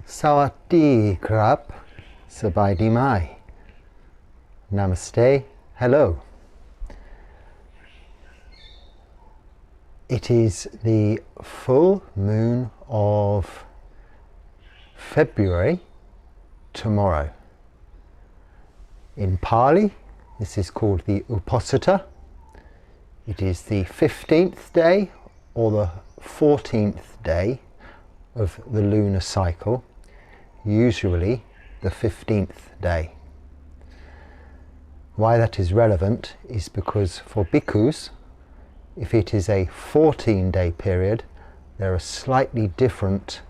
Sawasdee krab, sabai di mai. Namaste, hello. It is the full moon of February tomorrow. In Pali, this is called the Uposatha. It is the 15th day or the 14th day of the lunar cycle, usually the 15th day. Why that is relevant is because for bhikkhus, if it is a 14-day period, there are slightly different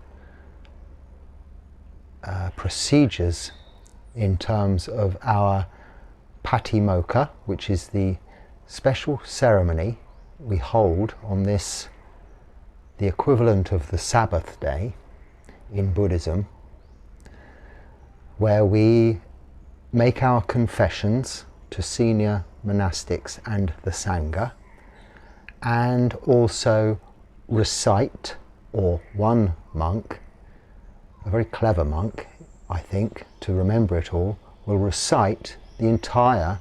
procedures in terms of our patimokkha, which is the special ceremony we hold on this, the equivalent of the Sabbath day in Buddhism, where we make our confessions to senior monastics and the Sangha, and also recite, or one monk, a very clever monk, I think, to remember it all, will recite the entire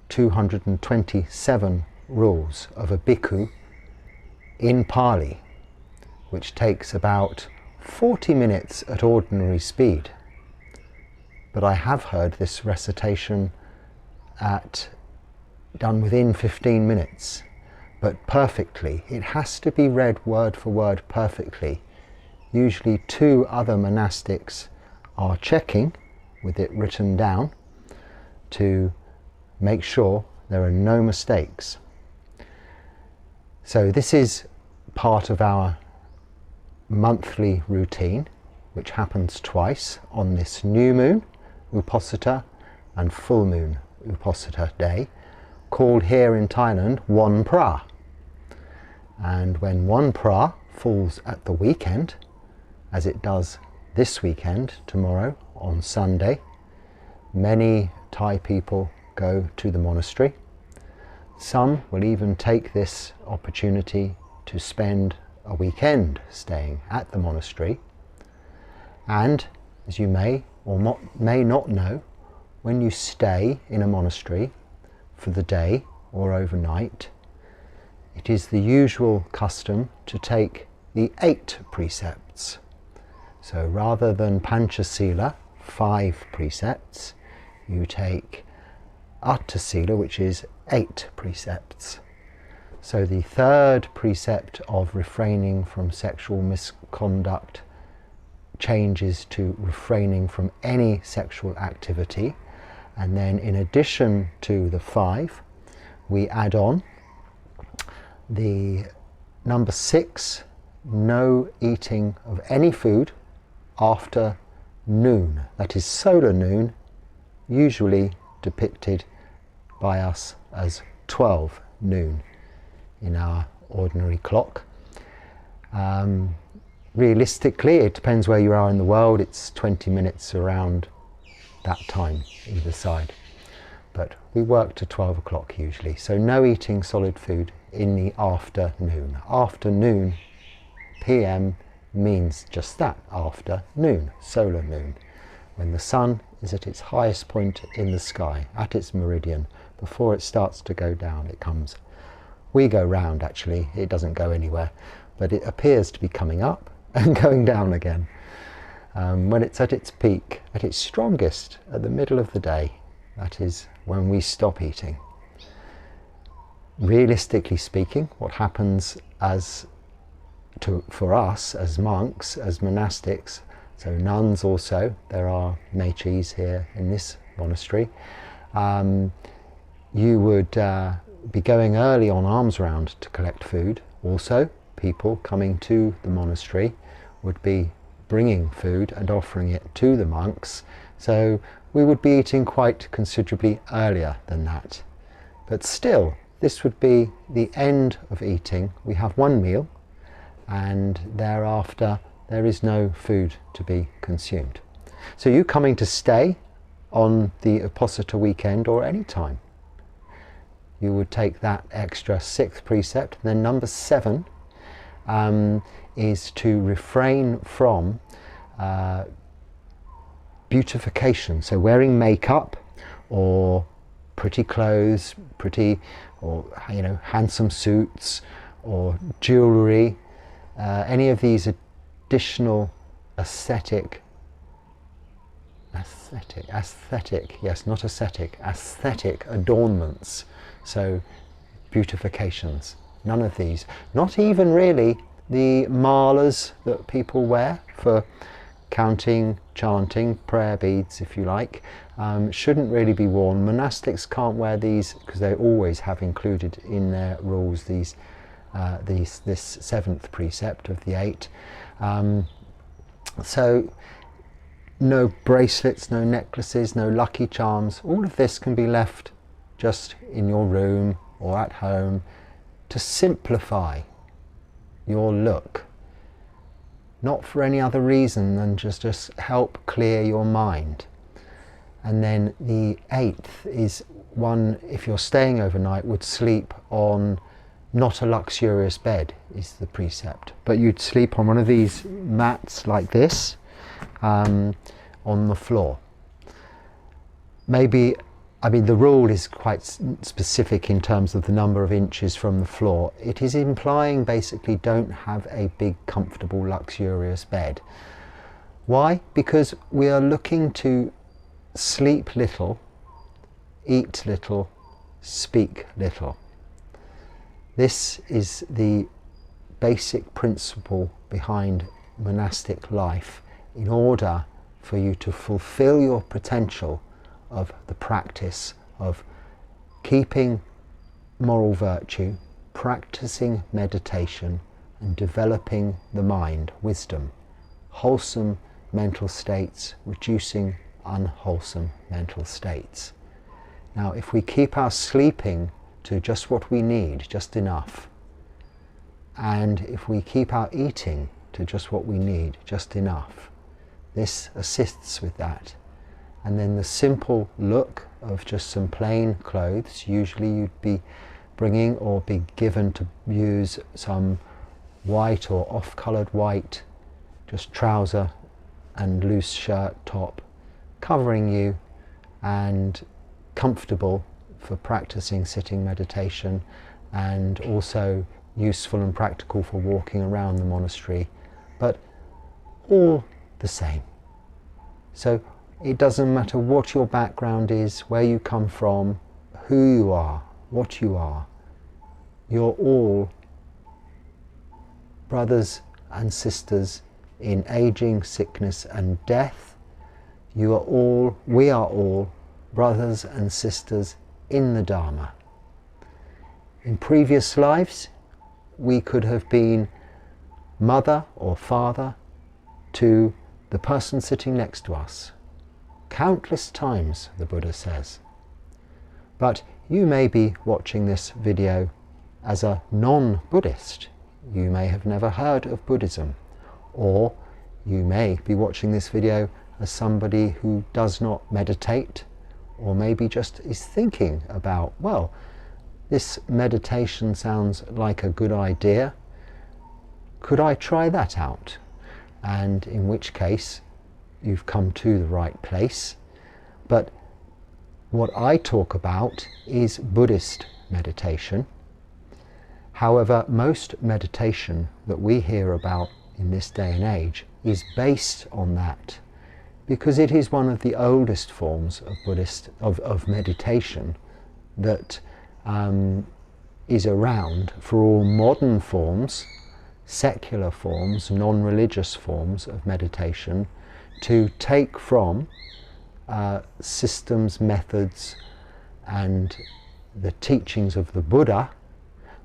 227 rules of a bhikkhu in Pali, which takes about 40 minutes at ordinary speed. But I have heard this recitation done within 15 minutes, but perfectly. It has to be read word for word perfectly. Usually two other monastics are checking with it written down to make sure there are no mistakes. So this is part of our monthly routine, which happens twice on this new moon Uposatha and full moon Uposatha day, called here in Thailand WAN PHRA. And when WAN PHRA falls at the weekend, as it does this weekend, tomorrow on Sunday, many Thai people go to the monastery. Some will even take this opportunity to spend a weekend staying at the monastery. And as you may or may not know, when you stay in a monastery for the day or overnight, it is the usual custom to take the 8 precepts. So rather than Panchasila, 5 precepts, you take Atthasila, which is 8 precepts. So the 3rd precept of refraining from sexual misconduct changes to refraining from any sexual activity. And then in addition to the 5, we add on the number 6, no eating of any food after noon. That is solar noon, usually depicted by us as 12 noon in our ordinary clock. Realistically, it depends where you are in the world, it's 20 minutes around that time either side. But we work to 12 o'clock usually, so no eating solid food in the afternoon. Afternoon, PM, means just that, afternoon, solar noon, when the sun is at its highest point in the sky, at its meridian. Before it starts to go down, it comes. We go round actually, it doesn't go anywhere, but it appears to be coming up and going down again. When it's at its peak, at its strongest, at the middle of the day, that is when we stop eating. Realistically speaking, what happens for us as monks, as monastics, so nuns also, there are mechis here in this monastery, you would be going early on alms round to collect food. Also, people coming to the monastery would be bringing food and offering it to the monks, so we would be eating quite considerably earlier than that. But still, this would be the end of eating. We have one meal, and thereafter there is no food to be consumed. So you coming to stay on the Uposatha weekend or any time, you would take that extra 6th precept. And then number 7 is to refrain from beautification, so wearing makeup or pretty clothes, or handsome suits or jewellery, any of these additional aesthetic, yes, not ascetic, aesthetic adornments, so beautifications, none of these, not even really the malas that people wear for counting, chanting, prayer beads, if you like, shouldn't really be worn. Monastics can't wear these because they always have included in their rules this seventh precept of the 8. So no bracelets, no necklaces, no lucky charms. All of this can be left just in your room or at home to simplify your look, not for any other reason than just help clear your mind. And then the 8th is one, if you're staying overnight, would sleep on not a luxurious bed, is the precept, but you'd sleep on one of these mats like this, on the floor. Maybe, I mean, the rule is quite specific in terms of the number of inches from the floor. It is implying basically don't have a big, comfortable, luxurious bed. Why? Because we are looking to sleep little, eat little, speak little. This is the basic principle behind monastic life in order for you to fulfill your potential of the practice of keeping moral virtue, practicing meditation, and developing the mind, wisdom, wholesome mental states, reducing unwholesome mental states. Now, if we keep our sleeping to just what we need, just enough, and if we keep our eating to just what we need, just enough, this assists with that. And then the simple look of just some plain clothes, usually you'd be bringing or be given to use some white or off-coloured white, just trouser and loose shirt top, covering you and comfortable for practicing sitting meditation, and also useful and practical for walking around the monastery, but all the same. So it doesn't matter what your background is, where you come from, who you are, what you are. You're all brothers and sisters in aging, sickness and death. We are all brothers and sisters in the Dharma. In previous lives, we could have been mother or father to the person sitting next to us. Countless times, the Buddha says. But you may be watching this video as a non-Buddhist. You may have never heard of Buddhism, or you may be watching this video as somebody who does not meditate, or maybe just is thinking about, well, this meditation sounds like a good idea. Could I try that out? And in which case, you've come to the right place. But what I talk about is Buddhist meditation. However, most meditation that we hear about in this day and age is based on that, because it is one of the oldest forms of meditation that is around for all modern forms, secular forms, non-religious forms of meditation, to take from systems, methods, and the teachings of the Buddha,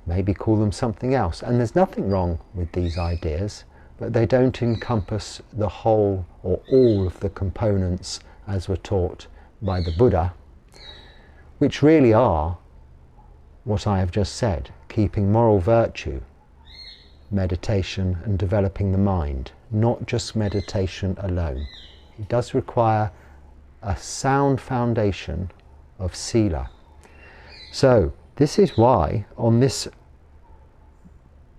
maybe call them something else. And there's nothing wrong with these ideas, but they don't encompass the whole or all of the components as were taught by the Buddha, which really are what I have just said: keeping moral virtue, meditation and developing the mind, not just meditation alone. It does require a sound foundation of sila. So this is why on this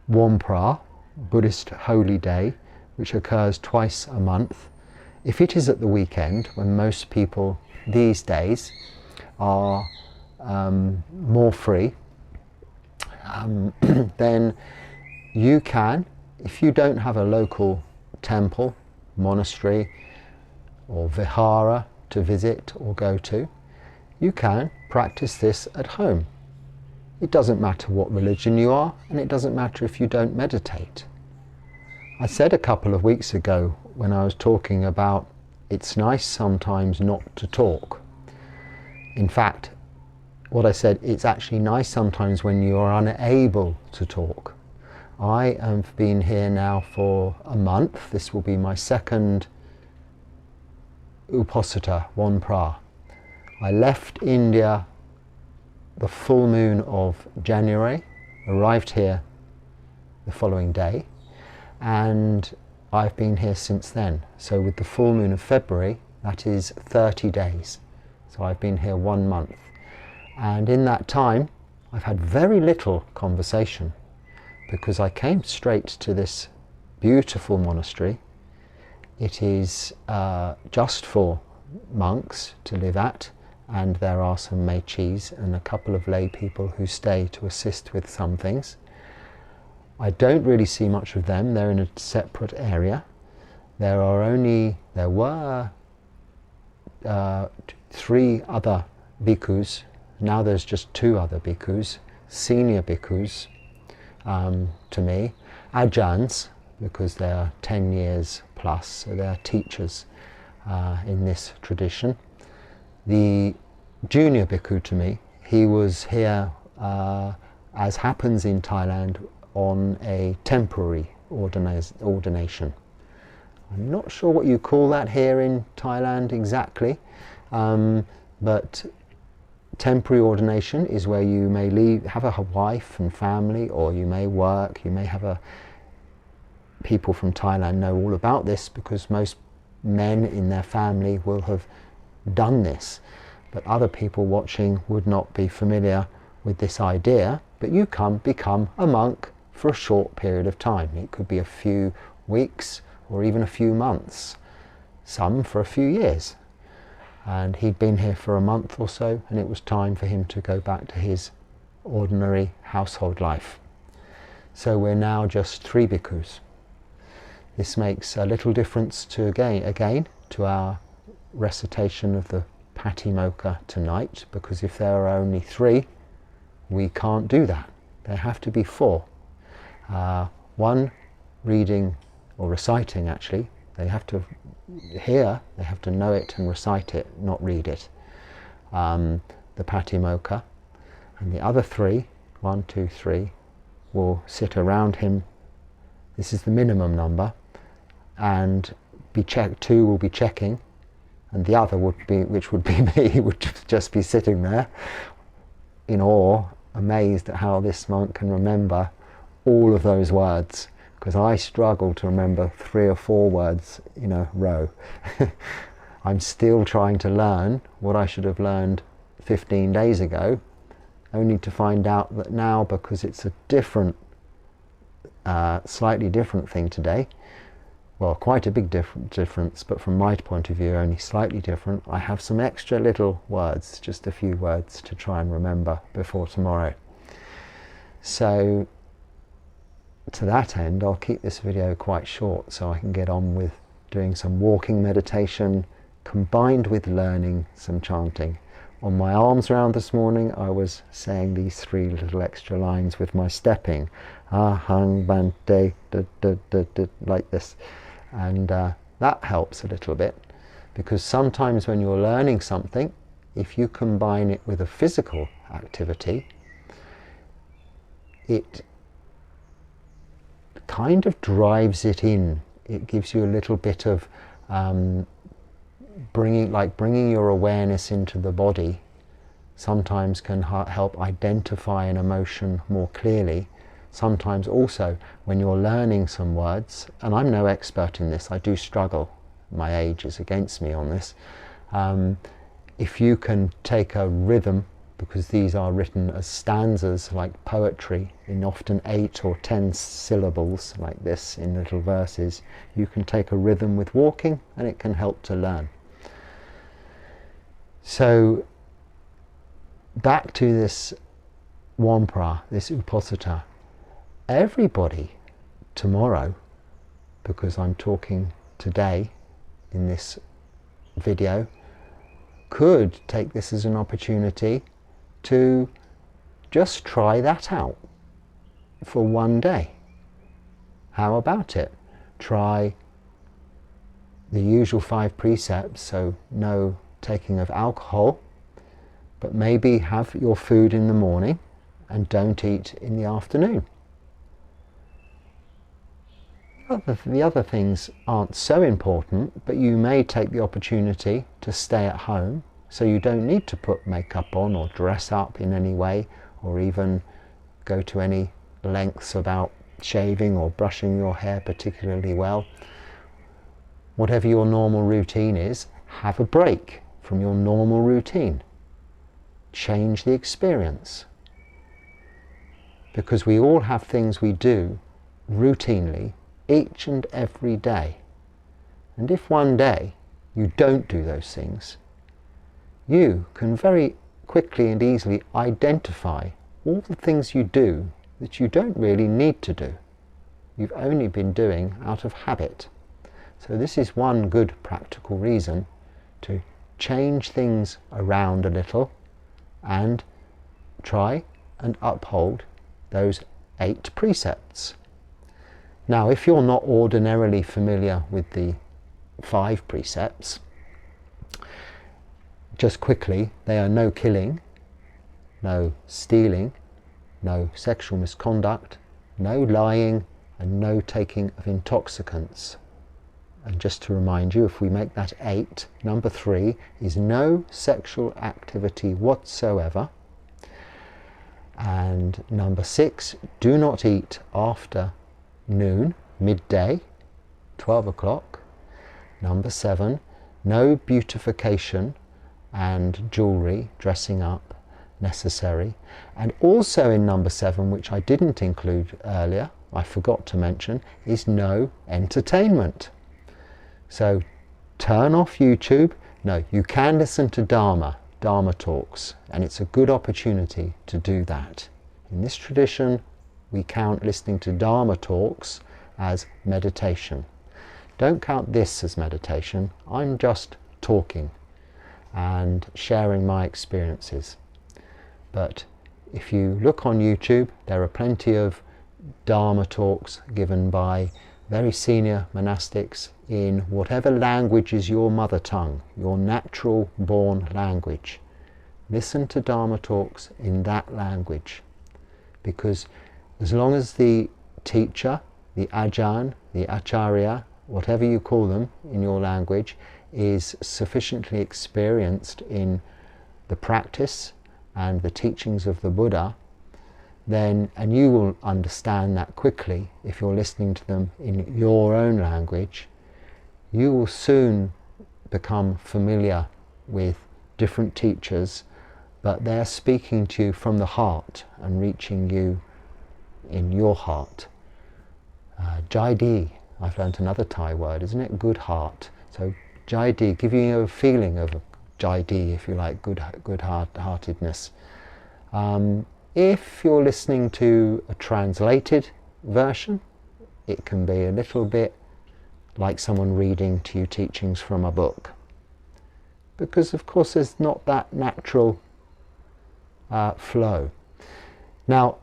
Wan Phra, Buddhist holy day, which occurs twice a month. If it is at the weekend, when most people these days are more free, then you can, if you don't have a local temple, monastery or vihara to visit or go to, you can practice this at home. It doesn't matter what religion you are, and it doesn't matter if you don't meditate. I said a couple of weeks ago when I was talking about it's nice sometimes not to talk. In fact, what I said, it's actually nice sometimes when you are unable to talk. I have been here now for a month. This will be my second Uposatha WAN PHRA. I left India the full moon of January, arrived here the following day, and I've been here since then. So with the full moon of February, that is 30 days. So I've been here 1 month. And in that time, I've had very little conversation because I came straight to this beautiful monastery. It is just for monks to live at, and there are some mechis and a couple of lay people who stay to assist with some things. I don't really see much of them. They're in a separate area. There were 3 other bhikkhus. Now there's just 2 other bhikkhus, senior bhikkhus to me, ajahns, because they're 10 years plus, so they're teachers in this tradition. The junior bhikkhu to me, he was here, as happens in Thailand, on a temporary ordination. I'm not sure what you call that here in Thailand exactly, but temporary ordination is where you may have a wife and family, or you may work, you may have people from Thailand know all about this because most men in their family will have done this, but other people watching would not be familiar with this idea. But you become a monk for a short period of time. It could be a few weeks or even a few months, some for a few years. And he'd been here for a month or so, and it was time for him to go back to his ordinary household life. So we're now just 3 bhikkhus. This makes a little difference again to our recitation of the Patimokkha tonight, because if there are only 3, we can't do that. There have to be 4. 1 reading or reciting, actually. They have to hear, they have to know it and recite it, not read it. The Patimokkha. And the other 3, 1, 2, 3, will sit around him. This is the minimum number. And 2 will be checking, and the other would be, which would be me, would just be sitting there in awe, amazed at how this monk can remember all of those words, because I struggle to remember 3 or 4 words in a row. I'm still trying to learn what I should have learned 15 days ago, only to find out that now, because it's a different, slightly different thing today, well, quite a big difference, but from my point of view only slightly different, I have some extra little words, just a few words to try and remember before tomorrow. So to that end, I'll keep this video quite short so I can get on with doing some walking meditation combined with learning some chanting. On my arms round this morning, I was saying these 3 little extra lines with my stepping. Ahang Bhante, like this. And that helps a little bit, because sometimes when you're learning something, if you combine it with a physical activity, it kind of drives it in. It gives you a little bit of bringing your awareness into the body. Sometimes can help identify an emotion more clearly. Sometimes also when you're learning some words, and I'm no expert in this, I do struggle, my age is against me on this, if you can take a rhythm because these are written as stanzas like poetry in often 8 or 10 syllables like this in little verses. You can take a rhythm with walking and it can help to learn. So back to this WAN PHRA, this Uposatha. Everybody tomorrow, because I'm talking today in this video, could take this as an opportunity to just try that out for one day. How about it? Try the usual 5 precepts, so no taking of alcohol, but maybe have your food in the morning and don't eat in the afternoon. The other things aren't so important, but you may take the opportunity to stay at home, so you don't need to put makeup on or dress up in any way, or even go to any lengths about shaving or brushing your hair particularly well. Whatever your normal routine is, have a break from your normal routine. Change the experience. Because we all have things we do routinely each and every day. And if one day you don't do those things, you can very quickly and easily identify all the things you do that you don't really need to do. You've only been doing out of habit. So this is one good practical reason to change things around a little and try and uphold those 8 precepts. Now, if you're not ordinarily familiar with the 5 precepts, just quickly, they are no killing, no stealing, no sexual misconduct, no lying, and no taking of intoxicants. And just to remind you, if we make that 8, number 3 is no sexual activity whatsoever. And number 6, do not eat after noon, midday, 12 o'clock. Number 7, no beautification and jewellery, dressing up necessary. And also in number 7, which I didn't include earlier, I forgot to mention, is no entertainment. So turn off YouTube. No, you can listen to Dharma talks, and it's a good opportunity to do that. In this tradition, we count listening to Dharma talks as meditation. Don't count this as meditation. I'm just talking and sharing my experiences. But if you look on YouTube, there are plenty of Dharma talks given by very senior monastics in whatever language is your mother tongue, your natural born language. Listen to Dharma talks in that language, because as long as the teacher, the ajahn, the acharya, whatever you call them in your language, is sufficiently experienced in the practice and the teachings of the Buddha, then, and you will understand that quickly if you're listening to them in your own language, you will soon become familiar with different teachers, but they're speaking to you from the heart and reaching you in your heart. Jai-di, I've learnt another Thai word, isn't it? Good heart. So Jai-di, giving you a feeling of Jai-di, if you like, good heartedness. If you're listening to a translated version, it can be a little bit like someone reading to you teachings from a book. Because of course there's not that natural flow. Now,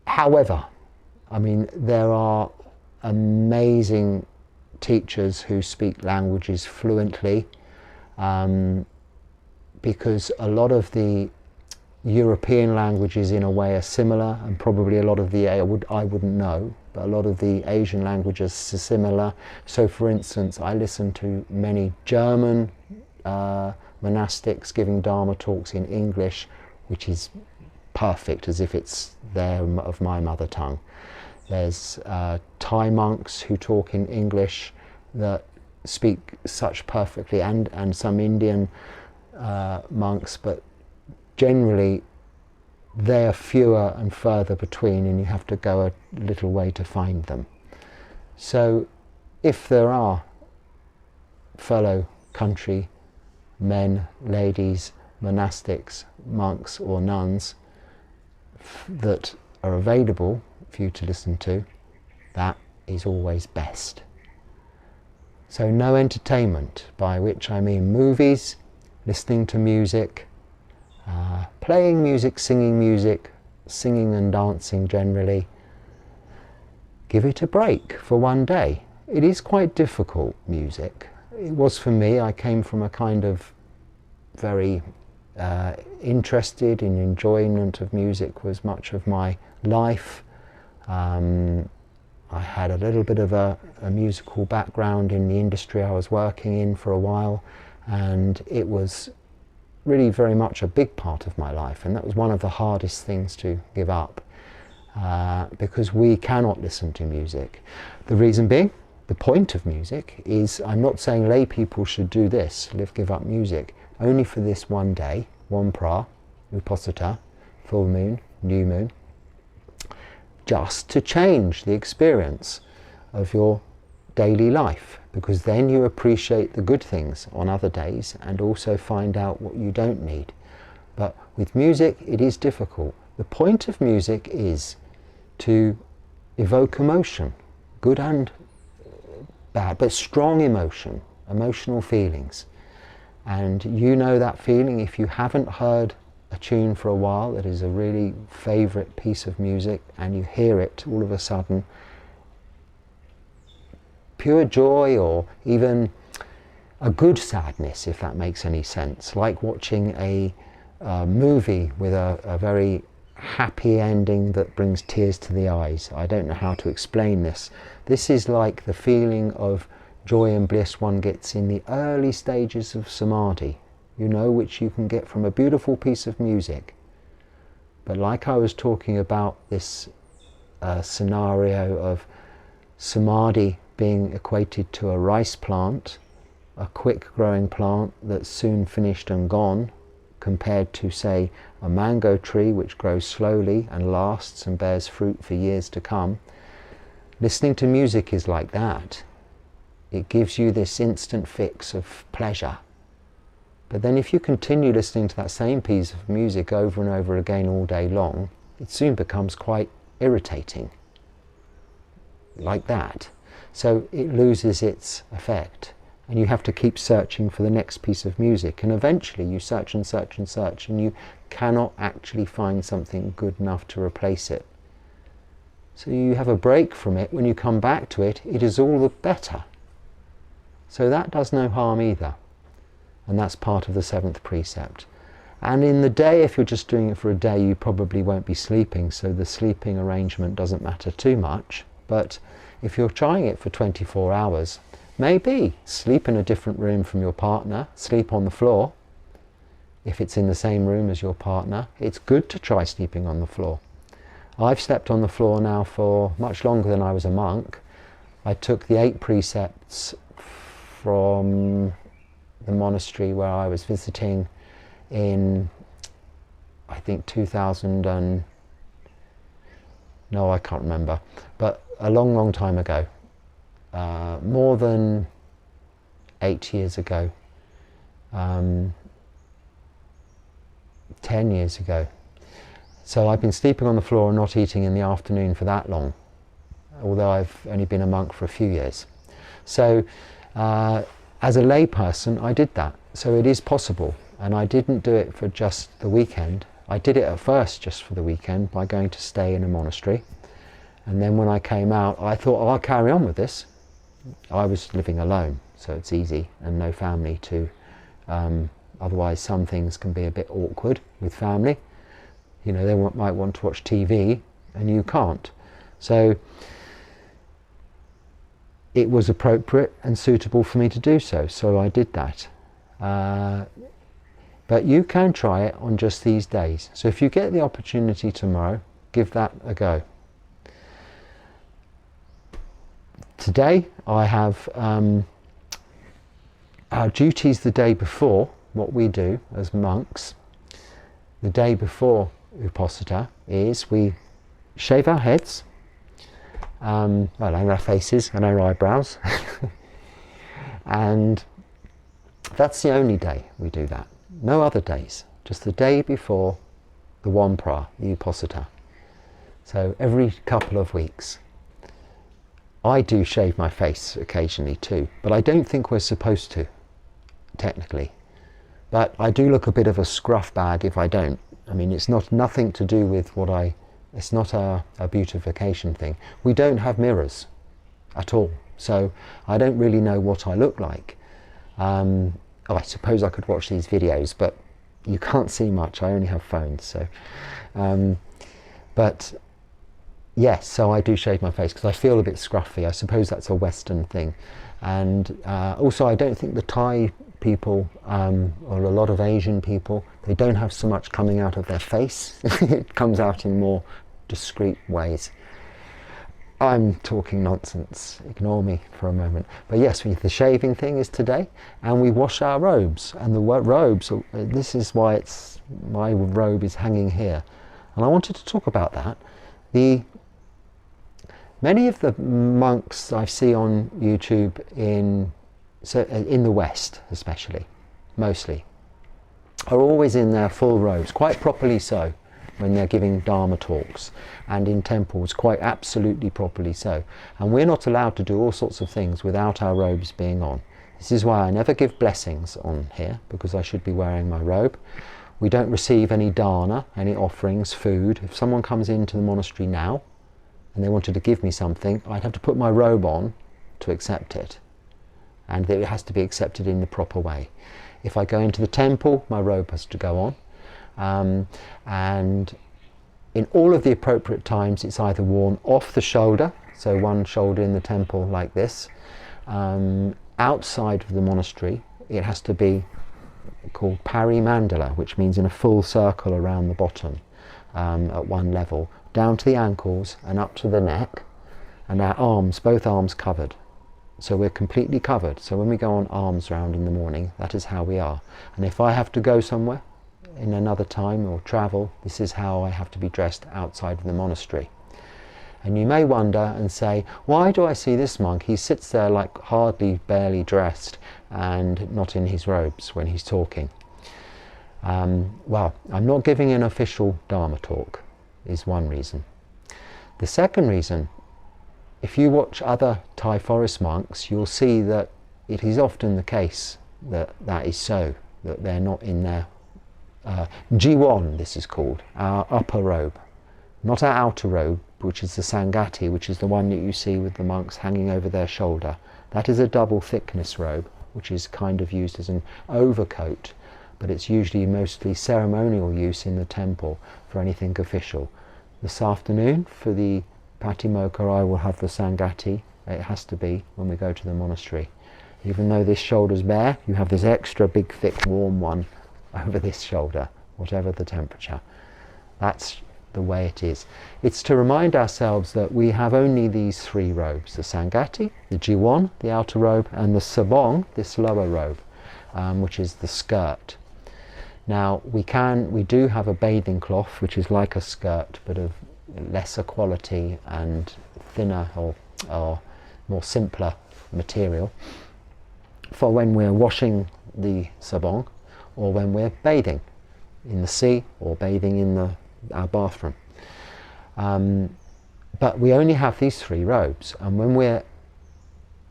however, I mean, there are amazing teachers who speak languages fluently, because a lot of the European languages in a way are similar, and probably a lot of the, I wouldn't know, but a lot of the Asian languages are similar. So for instance, I listen to many German monastics giving Dharma talks in English, which is perfect, as if it's there of my mother tongue. There's Thai monks who talk in English that speak such perfectly, and some Indian monks, but generally they are fewer and further between, and you have to go a little way to find them. So if there are fellow country men, ladies, monastics, monks or nuns that are available for you to listen to, that is always best. So no entertainment, by which I mean movies, listening to music, playing music, singing and dancing generally. Give it a break for one day. It is quite difficult, music. It was for me. I came from a kind of very interested in enjoyment of music was much of my life. I had a little bit of a musical background in the industry I was working in for a while, and it was really very much a big part of my life, and that was one of the hardest things to give up, because we cannot listen to music. The reason being, the point of music is, I'm not saying lay people should do this, give up music, only for this one day, Wan Phra, Uposatha, full moon, new moon, just to change the experience of your daily life, because then you appreciate the good things on other days and also find out what you don't need. But with music it is difficult. The point of music is to evoke emotion, good and bad, but strong emotion, emotional feelings. And you know that feeling if you haven't heard a tune for a while that is a really favourite piece of music, and you hear it all of a sudden, pure joy, or even a good sadness, if that makes any sense, like watching a movie with a very happy ending that brings tears to the eyes. I don't know how to explain this. This is like the feeling of joy and bliss one gets in the early stages of samadhi, you know, which you can get from a beautiful piece of music. But like I was talking about this scenario of samadhi being equated to a rice plant, a quick growing plant that's soon finished and gone, compared to, say, a mango tree which grows slowly and lasts and bears fruit for years to come. Listening to music is like that. It gives you this instant fix of pleasure. But then if you continue listening to that same piece of music over and over again all day long, it soon becomes quite irritating. Like that. So it loses its effect. And you have to keep searching for the next piece of music. And eventually you search and search and search, and you cannot actually find something good enough to replace it. So you have a break from it. When you come back to it, it is all the better. So that does no harm either. And that's part of the 7th precept. And in the day, if you're just doing it for a day, you probably won't be sleeping, so the sleeping arrangement doesn't matter too much. But if you're trying it for 24 hours, maybe sleep in a different room from your partner, sleep on the floor. If it's in the same room as your partner, it's good to try sleeping on the floor. I've slept on the floor now for much longer than I was a monk. I took the 8 precepts from the monastery where I was visiting in, I think 2000 and, no, I can't remember, but a long time ago, more than 8 years ago, 10 years ago. So I've been sleeping on the floor and not eating in the afternoon for that long, although I've only been a monk for a few years. So as a lay person, I did that. So it is possible. And I didn't do it for just the weekend. I did it at first just for the weekend by going to stay in a monastery. And then when I came out, I thought, oh, I'll carry on with this. I was living alone, so it's easy, and no family to, otherwise some things can be a bit awkward with family. You know, they might want to watch TV and you can't. So it was appropriate and suitable for me to do so, so I did that. But you can try it on just these days. So if you get the opportunity tomorrow, give that a go. Today I have our duties the day before, what we do as monks. the day before Uposatha is we shave our heads, and our faces and our eyebrows, and that's the only day we do that. No other days, just the day before the Wan Phra, the Uposatha. So every couple of weeks. I do shave my face occasionally too, but I don't think we're supposed to, technically. But I do look a bit of a scruff bag if I don't. I mean, it's nothing to do with it's not a beautification thing. We don't have mirrors at all, so I don't really know what I look like. I suppose I could watch these videos, but you can't see much. I only have phones, so. But yes, so I do shave my face because I feel a bit scruffy. I suppose that's a Western thing. And also I don't think the Thai people, or a lot of Asian people, they don't have so much coming out of their face. It comes out in more discreet ways. I'm talking nonsense, ignore me for a moment. But yes, the shaving thing is today, and we wash our robes. And the robes, this is why my robe is hanging here. And I wanted to talk about that. Many of the monks I see on YouTube in the West especially, mostly, are always in their full robes, quite properly so, when they're giving Dharma talks, and in temples quite absolutely properly so. And we're not allowed to do all sorts of things without our robes being on. This is why I never give blessings on here, because I should be wearing my robe. We don't receive any dana, any offerings, food. If someone comes into the monastery now and they wanted to give me something, I'd have to put my robe on to accept it. And it has to be accepted in the proper way. If I go into the temple, my robe has to go on. And in all of the appropriate times, it's either worn off the shoulder, so one shoulder in the temple like this. Outside of the monastery, it has to be called parimandala, which means in a full circle around the bottom, at one level, down to the ankles and up to the neck, and our arms, both arms covered. So we're completely covered. So when we go on arms round in the morning, that is how we are. And if I have to go somewhere in another time or travel, this is how I have to be dressed outside of the monastery. And you may wonder and say, why do I see this monk? He sits there like hardly, barely dressed and not in his robes when he's talking. Well, I'm not giving an official Dharma talk, is one reason. The second reason, if you watch other Thai forest monks, you'll see that it is often the case that that is so, that they're not in their jiwon, this is called, our upper robe. Not our outer robe, which is the sangati, which is the one that you see with the monks hanging over their shoulder. That is a double thickness robe, which is kind of used as an overcoat, but it's usually mostly ceremonial use in the temple for anything official. This afternoon, for the patimokkha, I will have the sangati. It has to be when we go to the monastery. Even though this shoulder's bare, you have this extra big, thick, warm one over this shoulder, whatever the temperature. That's the way it is. It's to remind ourselves that we have only these three robes: the sangati, the jiwon, the outer robe, and the sabong, this lower robe, which is the skirt. Now we do have a bathing cloth, which is like a skirt, but of lesser quality and thinner or more simpler material, for when we're washing the sabong, or when we're bathing in the sea or bathing in our bathroom. But we only have these three robes, and when we're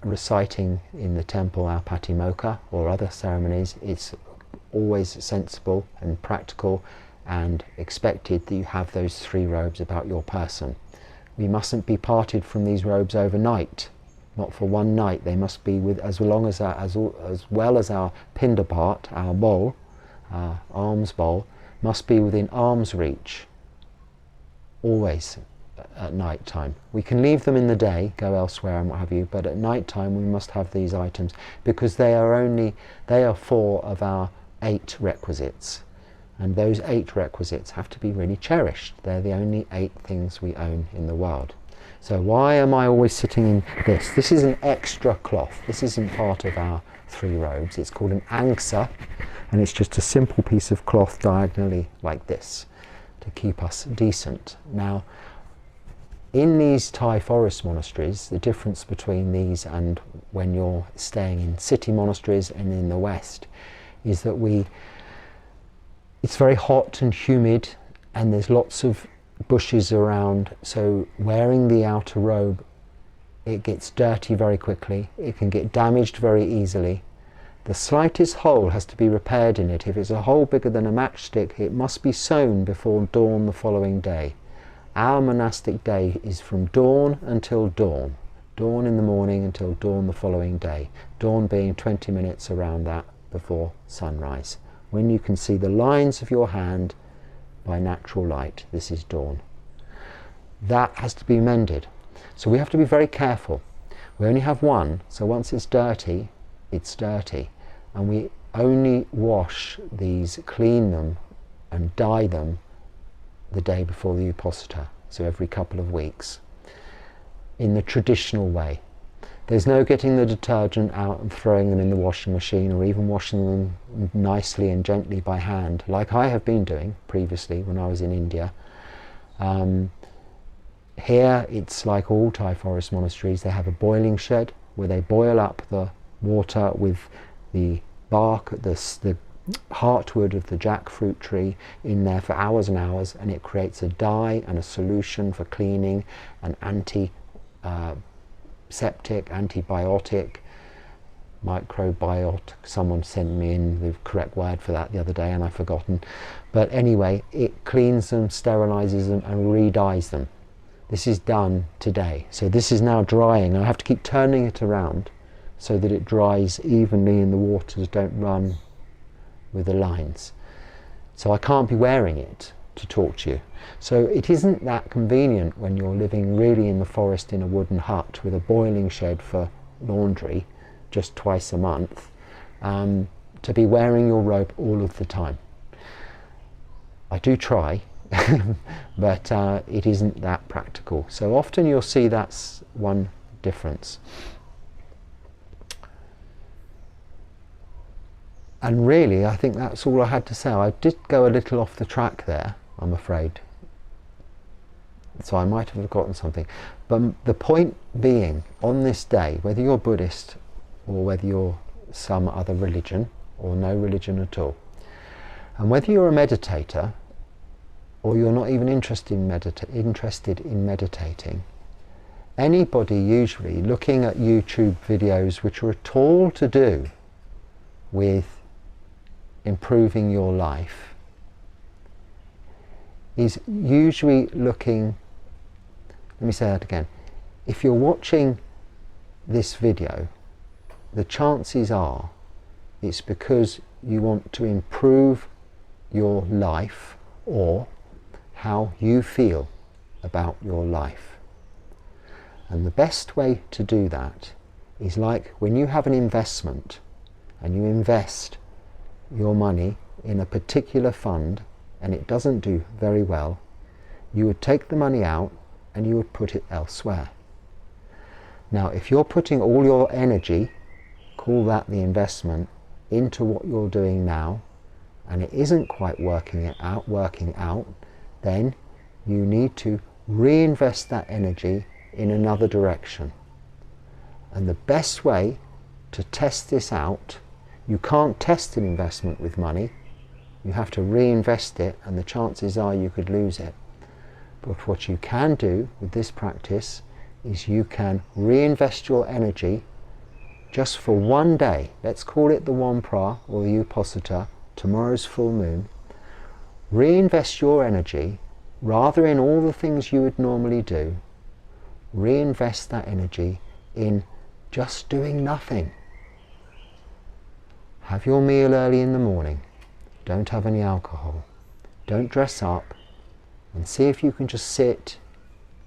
reciting in the temple our patimokkha or other ceremonies, it's always sensible and practical and expected that you have those three robes about your person. We mustn't be parted from these robes overnight, not for one night. They must be with as well as our pindapat, our bowl, our alms bowl, must be within arm's reach, always at night time. We can leave them in the day, go elsewhere and what have you, but at night time we must have these items, because they are 4 of our 8 requisites. And those 8 requisites have to be really cherished. They're the only 8 things we own in the world. So why am I always sitting in this? This is an extra cloth. This isn't part of our 3 robes. It's called an angsa. And it's just a simple piece of cloth diagonally like this to keep us decent. Now, in these Thai Forest Monasteries, the difference between these and when you're staying in city monasteries and in the West is that it's very hot and humid, and there's lots of bushes around, so wearing the outer robe, it gets dirty very quickly, it can get damaged very easily. The slightest hole has to be repaired in it. If it's a hole bigger than a matchstick, it must be sewn before dawn the following day. Our monastic day is from dawn until dawn. Dawn in the morning until dawn the following day. Dawn being 20 minutes around that before sunrise. When you can see the lines of your hand by natural light, this is dawn. That has to be mended. So we have to be very careful. We only have one, so once it's dirty, it's dirty. And we only wash these, clean them and dye them the day before the Uposatha, so every couple of weeks, in the traditional way. There's no getting the detergent out and throwing them in the washing machine, or even washing them nicely and gently by hand, like I have been doing previously when I was in India. Here it's like all Thai forest monasteries. They have a boiling shed where they boil up the water with the bark, the heartwood of the jackfruit tree in there for hours and hours, and it creates a dye and a solution for cleaning, an antiseptic, antibiotic, microbiotic. Someone sent me in the correct word for that the other day and I've forgotten. But anyway, it cleans them, sterilizes them and re-dyes them. This is done today. So this is now drying. I have to keep turning it around so that it dries evenly and the waters don't run with the lines. So I can't be wearing it to talk to you. So it isn't that convenient when you're living really in the forest in a wooden hut with a boiling shed for laundry just twice a month, to be wearing your robe all of the time. I do try, but it isn't that practical. So often you'll see that's one difference. And really, I think that's all I had to say. I did go a little off the track there, I'm afraid. So I might have forgotten something. But the point being, on this day, whether you're Buddhist or whether you're some other religion or no religion at all, and whether you're a meditator or you're not even interested in meditating, anybody usually looking at YouTube videos which are at all to do with improving your life is usually looking, let me say that again, if you're watching this video, the chances are it's because you want to improve your life or how you feel about your life. And the best way to do that is like when you have an investment and you invest your money in a particular fund and it doesn't do very well, you would take the money out and you would put it elsewhere. Now, if you're putting all your energy, call that the investment, into what you're doing now, and it isn't quite working out, then you need to reinvest that energy in another direction. And the best way to test this out, you can't test an investment with money, you have to reinvest it, and the chances are you could lose it. But what you can do with this practice is you can reinvest your energy just for one day. Let's call it the WAN PHRA or the Uposatha, tomorrow's full moon. Reinvest your energy rather in all the things you would normally do. Reinvest that energy in just doing nothing. Have your meal early in the morning. Don't have any alcohol. Don't dress up, and see if you can just sit,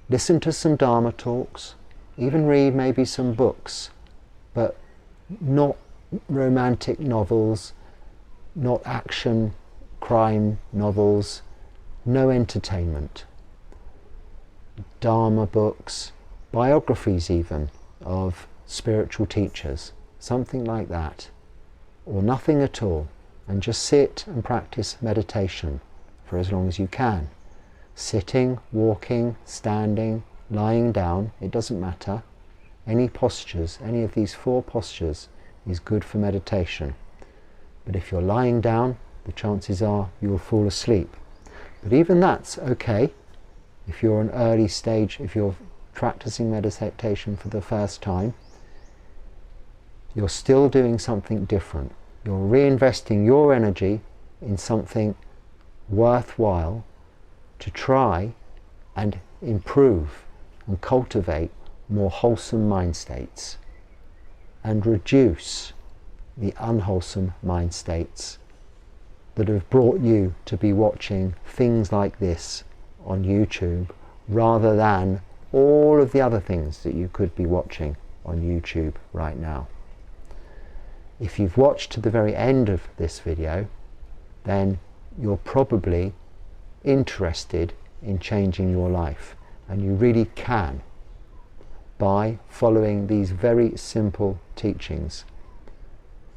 listen to some Dharma talks, even read maybe some books, but not romantic novels, not action, crime novels, no entertainment. Dharma books, biographies even of spiritual teachers, something like that, or nothing at all. and just sit and practice meditation for as long as you can. Sitting, walking, standing, lying down, it doesn't matter. Any postures, any of these 4 postures is good for meditation. But if you're lying down, the chances are you will fall asleep. But even that's okay. If you're an early stage, if you're practicing meditation for the first time, you're still doing something different. You're reinvesting your energy in something worthwhile to try and improve and cultivate more wholesome mind states and reduce the unwholesome mind states that have brought you to be watching things like this on YouTube rather than all of the other things that you could be watching on YouTube right now. If you've watched to the very end of this video, then you're probably interested in changing your life, and you really can by following these very simple teachings.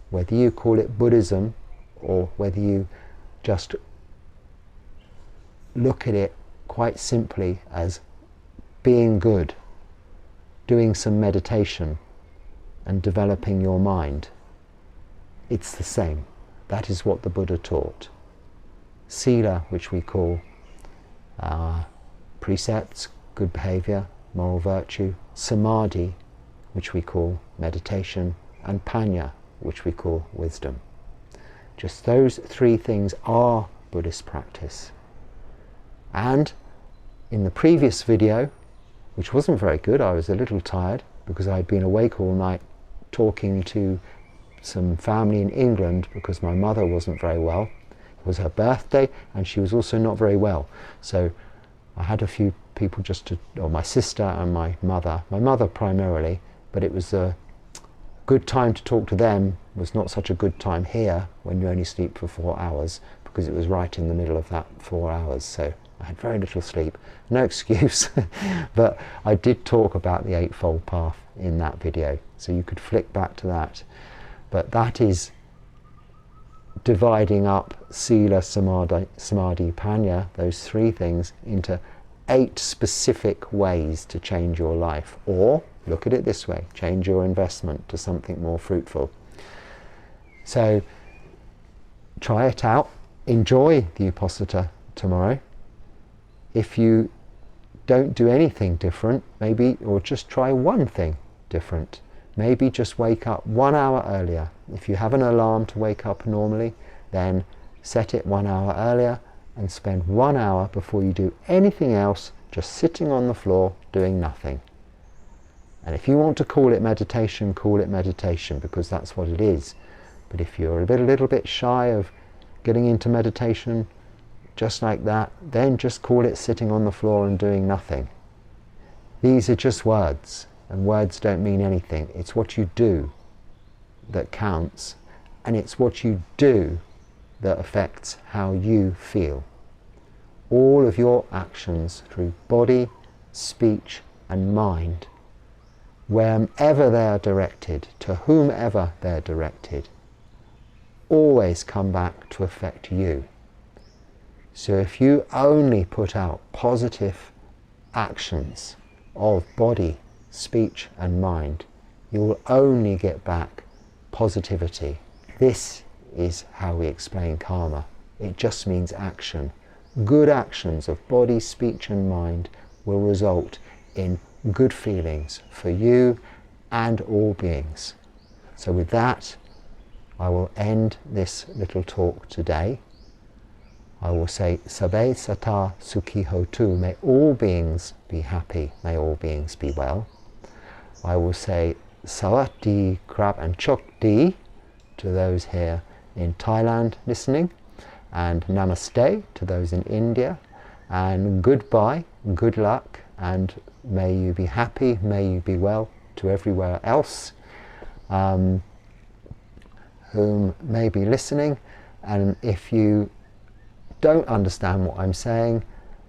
Whether you call it Buddhism or whether you just look at it quite simply as being good, doing some meditation and developing your mind, it's the same. That is what the Buddha taught. Sila, which we call precepts, good behavior, moral virtue. Samadhi, which we call meditation. And Panya, which we call wisdom. Just those 3 things are Buddhist practice. And in the previous video, which wasn't very good, I was a little tired because I'd been awake all night talking to some family in England because my mother wasn't very well. It was her birthday and she was also not very well. So I had a few people or my sister and my mother primarily, but it was a good time to talk to them. It was not such a good time here when you only sleep for 4 hours, because it was right in the middle of that 4 hours. So I had very little sleep. No excuse, but I did talk about the Eightfold Path in that video, so you could flick back to that. But that is dividing up Sila, Samadhi, Panya, those 3 things, into 8 specific ways to change your life. Or, look at it this way, change your investment to something more fruitful. So, try it out. Enjoy the Uposatha tomorrow. If you don't do anything different, maybe, or just try one thing different. Maybe just wake up 1 hour earlier. If you have an alarm to wake up normally, then set it 1 hour earlier and spend 1 hour before you do anything else just sitting on the floor doing nothing. And if you want to call it meditation, because that's what it is. But if you're a little bit shy of getting into meditation just like that, then just call it sitting on the floor and doing nothing. These are just words. And words don't mean anything. It's what you do that counts, and it's what you do that affects how you feel. All of your actions through body, speech and mind, wherever they are directed, to whomever they're directed, always come back to affect you. So if you only put out positive actions of body, speech and mind, you will only get back positivity. This is how we explain karma. It just means action. Good actions of body, speech and mind will result in good feelings for you and all beings. So with that, I will end this little talk today. I will say, Sabbe Sata Sukhi Hotu, may all beings be happy, may all beings be well. I will say Sawati Krab and Chokdi to those here in Thailand listening, and Namaste to those in India, and goodbye, good luck, and may you be happy, may you be well to everywhere else whom may be listening. And if you don't understand what I'm saying,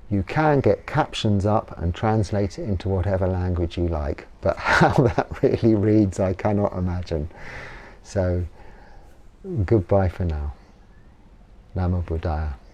you can get captions up and translate it into whatever language you like, but how that really reads I cannot imagine. So goodbye for now. Namo Buddhaya.